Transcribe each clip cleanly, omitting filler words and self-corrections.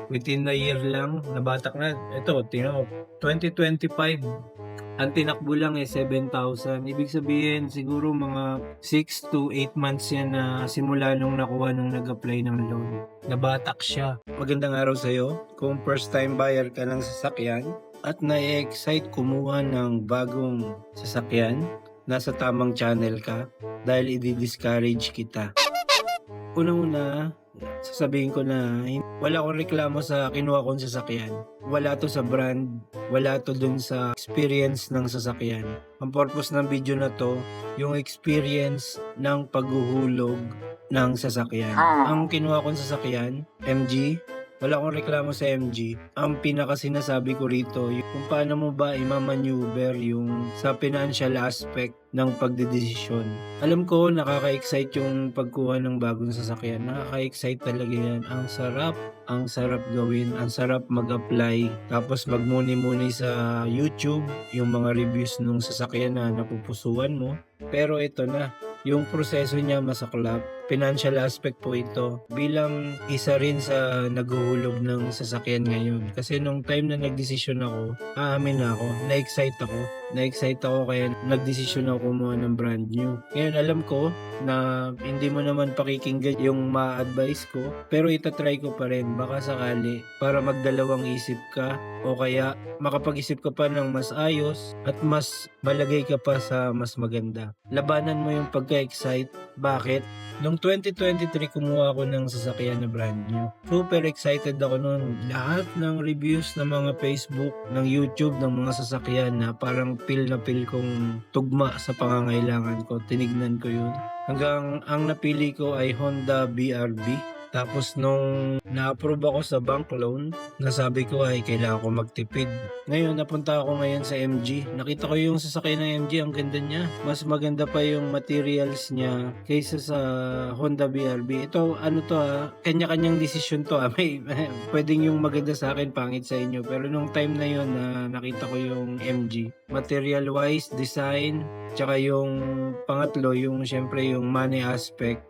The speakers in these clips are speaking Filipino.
Within a year lang, nabatak na. Ito, tingnan mo, 2025, ang tinakbo lang eh 7,000. Ibig sabihin, siguro mga 6 to 8 months yan na simula nung nakuha nung nag-apply ng loan. Nabatak siya. Magandang araw sa'yo. Kung first time buyer ka ng sasakyan at na-excite kumuha ng bagong sasakyan, nasa tamang channel ka dahil i-discourage kita. Unang-una, sasabihin ko na wala akong reklamo sa kinuha kong sasakyan. Wala to sa brand, wala to dun sa experience ng sasakyan. Ang purpose ng video na to, yung experience ng paghuhulog ng sasakyan. Ang kinuha kong sasakyan, MG, wala akong reklamo sa MG. Ang pinaka sinasabi ko rito, yung kung paano mo ba i-maneuver yung sa financial aspect ng pagdedesisyon. Alam ko, nakaka-excite yung pagkuha ng bagong sasakyan. Nakaka-excite talaga yan. Ang sarap gawin, ang sarap mag-apply. Tapos magmuni-muni sa YouTube, yung mga reviews ng sasakyan na napupusuan mo. Pero ito na, yung proseso niya masaklap. Financial aspect po ito bilang isa rin sa naghuhulog ng sasakyan ngayon. Kasi nung time na nagdesisyon ako, aamin na ako, na-excite ako kaya nagdesisyon ako kumuha ng brand new. Ngayon alam ko na hindi mo naman pakikinggan yung ma-advise ko, pero itatry ko pa rin baka sakali para magdalawang isip ka o kaya makapag-isip ka pa ng mas ayos at mas malagay ka pa sa mas maganda. Labanan mo yung pagka-excite. Bakit? Noong 2023, kumuha ako ng sasakyan na brand new. Super excited ako noon. Lahat ng reviews ng mga Facebook, ng YouTube, ng mga sasakyan na parang feel na feel kong tugma sa pangangailangan ko. Tinignan ko yun. Hanggang ang napili ko ay Honda BRV. Tapos nung na-approve ako sa bank loan, nasabi ko ay kailangan ko magtipid. Ngayon, napunta ako ngayon sa MG. Nakita ko yung sasakyan ng MG, ang ganda niya. Mas maganda pa yung materials niya kaysa sa Honda BRV. Ito, ano to kanya-kanyang desisyon to May pwedeng yung maganda sa akin, pangit sa inyo. Pero nung time na yun na nakita ko yung MG, material-wise, design, tsaka yung pangatlo, yung syempre yung money aspect,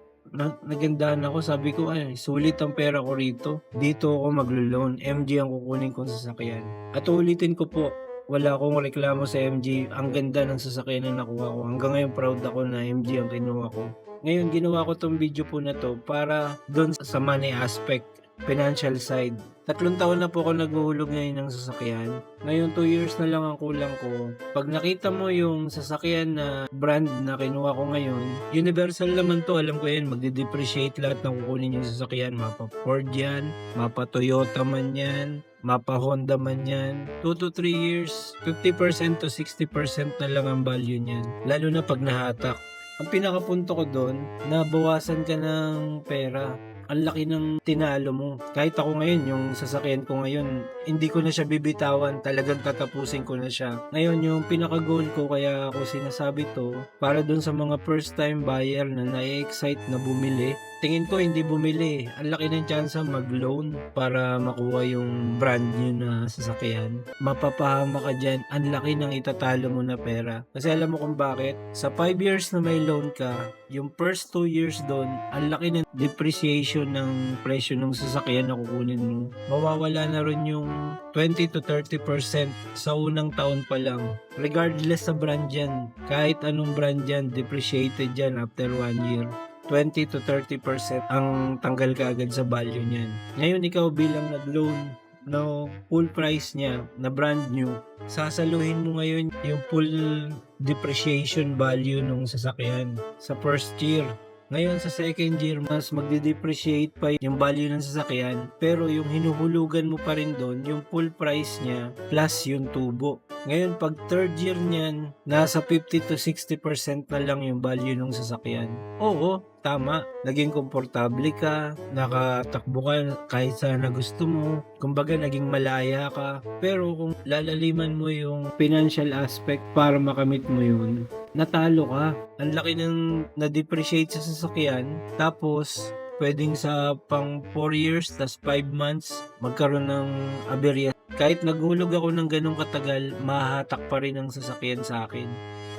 nagandahan ako. Sabi ko ay sulit ang pera ko rito, dito ako maglo-loan. MG ang kukunin kong sasakyan. At ulitin ko po, wala akong reklamo sa MG. Ang ganda ng sasakyan na nakuha ko. Hanggang ngayon proud ako na MG ang kinuha ko. Ngayon ginawa ko tong video po na to para doon sa money aspect, financial side. 3 taon na po ako naghuhulog ngayon ng sasakyan. Ngayon 2 years na lang ang kulang ko. Pag nakita mo yung sasakyan na brand na kinuha ko ngayon, universal naman to, alam ko yan, magde-depreciate lahat ng kukunin yung sasakyan. Mapa Ford yan, mapa Toyota man yan, mapa Honda man yan. 2 to 3 years, 50% to 60% na lang ang value niyan. Lalo na pag nahatak. Ang pinakapunto ko doon, nabawasan ka ng pera. Ang laki ng tinalo mo. Kahit ako ngayon, yung sasakyan ko ngayon, hindi ko na siya bibitawan. Talagang tatapusin ko na siya. Ngayon, yung pinaka-goal ko, kaya ako sinasabi to, para dun sa mga first-time buyer na na-excite na bumili, tingin ko hindi bumili. Ang laki ng tsansa mag-loan para makuha yung brand new na sasakyan. Mapapahama ka dyan. Ang laki ng itatalo mo na pera. Kasi alam mo kung bakit? Sa 5 years na may loan ka, yung first 2 years doon, ang laki ng depreciation ng presyo ng sasakyan na kukunin mo. Mawawala na rin yung 20 to 30% sa unang taon pa lang. Regardless sa brand yan, kahit anong brand yan, depreciated yan after 1 year. 20 to 30% ang tanggal ka agad sa value niyan. Ngayon ikaw bilang nag-loan no full price niya na brand new, sasaluhin mo ngayon yung full depreciation value ng sasakyan sa first year. Ngayon sa second year, mas magde-depreciate pa yung value ng sasakyan, pero yung hinuhulugan mo pa rin doon, yung full price niya plus yung tubo. Ngayon pag third year niyan, nasa 50 to 60% na lang yung value ng sasakyan. Oo, tama, naging komportable ka, nakatakbo ka kahit saan na gusto mo, kumbaga naging malaya ka. Pero kung lalaliman mo yung financial aspect para makamit mo yun, natalo ka. Ang laki ng na-depreciate sa sasakyan, tapos pwedeng sa pang 4 years, tas 5 months, magkaroon ng aberya. Kahit naghulog ako ng ganong katagal, mahahatak pa rin ang sasakyan sa akin.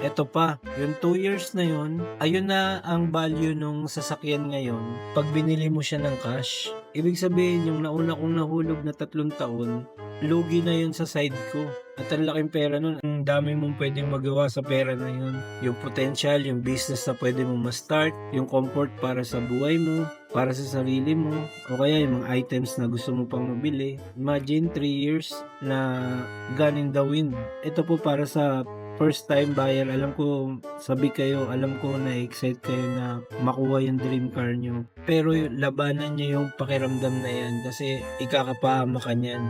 Eto pa, yung 2 years na yun, ayun na ang value nung sasakyan ngayon 'pag binili mo siya ng cash. Ibig sabihin yung nauna kong nahulog na 3 taon, lugi na yun sa side ko at ang laking pera nun. Ang dami mong puwedeng magawa sa pera na yun. Yung potential, yung business na puwede mong ma-start, yung comfort para sa buhay mo, para sa sarili mo, o kaya yung mga items na gusto mo pang mabili. Imagine 3 years na gone in the wind. Ito po para sa first time buyer, alam ko sabi kayo, alam ko na-excite kayo na makuha yung dream car nyo. Pero labanan nyo yung pakiramdam na yan kasi ikakapahama ka niyan.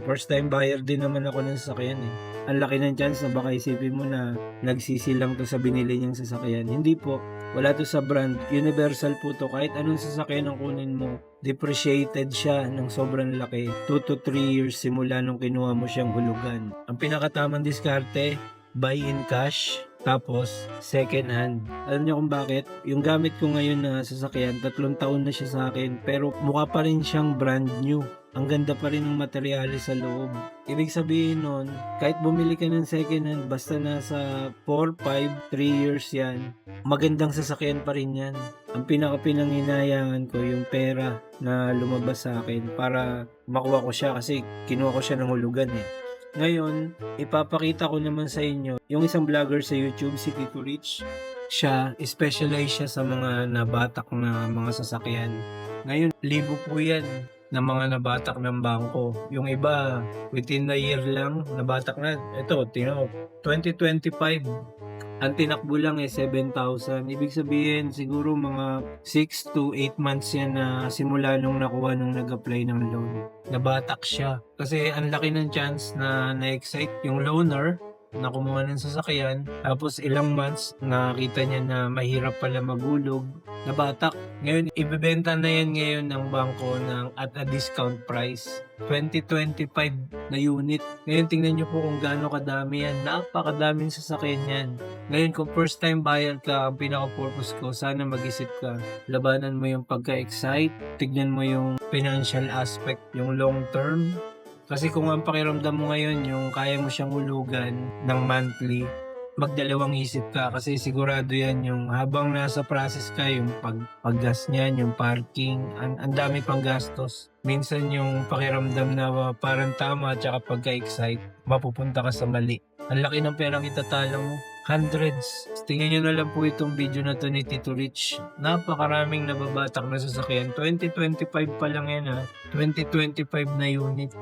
First time buyer din naman ako ng sasakyan eh. Ang laki ng chance na baka isipin mo na nagsisi lang to sa binili niyang sasakyan. Hindi po. Wala to sa brand. Universal po to. Kahit anong sasakyan ang kunin mo, depreciated siya ng sobrang laki. 2 to 3 years simula nung kinuha mo siyang hulugan. Ang pinakatamang diskarte, buy in cash, tapos second hand. Alam niyo kung bakit? Yung gamit ko ngayon na sasakyan, 3 taon na siya sa akin, pero mukha pa rin siyang brand new. Ang ganda pa rin ng materyales sa loob. Ibig sabihin nun, kahit bumili ka ng second hand, basta nasa 4, 5, 3 years yan, magandang sasakyan pa rin yan. Ang pinaka-pinanghinayangan ko yung pera na lumabas sa akin para makuha ko siya kasi kinuha ko siya ng hulugan eh. Ngayon, ipapakita ko naman sa inyo yung isang vlogger sa YouTube, si Tito Rich. Siya, specialize siya sa mga nabatak na mga sasakyan. Ngayon, libo po yan ng mga nabatak ng bangko. Yung iba, within a year lang, nabatak na. Ito, 2025, ang tinakbo lang 7,000. Ibig sabihin, siguro mga 6 to 8 months yan na simula nung nakuha nung nag-apply ng loan. Nabatak siya. Kasi ang laki ng chance na na-excite yung loaner na kumuha ng sasakyan. Tapos ilang months, nakita niya na mahirap pala magulog. Nabatak. Ngayon, ibebenta na yan ngayon ng bangko at a discount price. 2025 na unit. Ngayon, tingnan nyo po kung gaano kadami yan. Napakadaming sasakyan yan. Ngayon, kung first time buyer ka, ang pinaka-purpose ko, sana mag-isip ka. Labanan mo yung pagka-excite. Tignan mo yung financial aspect, yung long term. Kasi kung ang pakiramdam mo ngayon, yung kaya mo siyang hulugan ng monthly, magdalawang isip ka kasi sigurado yan yung habang nasa process ka, yung paggas niyan, yung parking, ang dami pang gastos. Minsan yung pakiramdam na parang tama at saka pagka-excite, mapupunta ka sa mali. Ang laki ng perang itatala mo. Hundreds. Tingnan nyo na lang po itong video na to ni Tito Rich. Napakaraming nababatak na sasakyan. 2025 pa lang yan ha. 2025 na unit.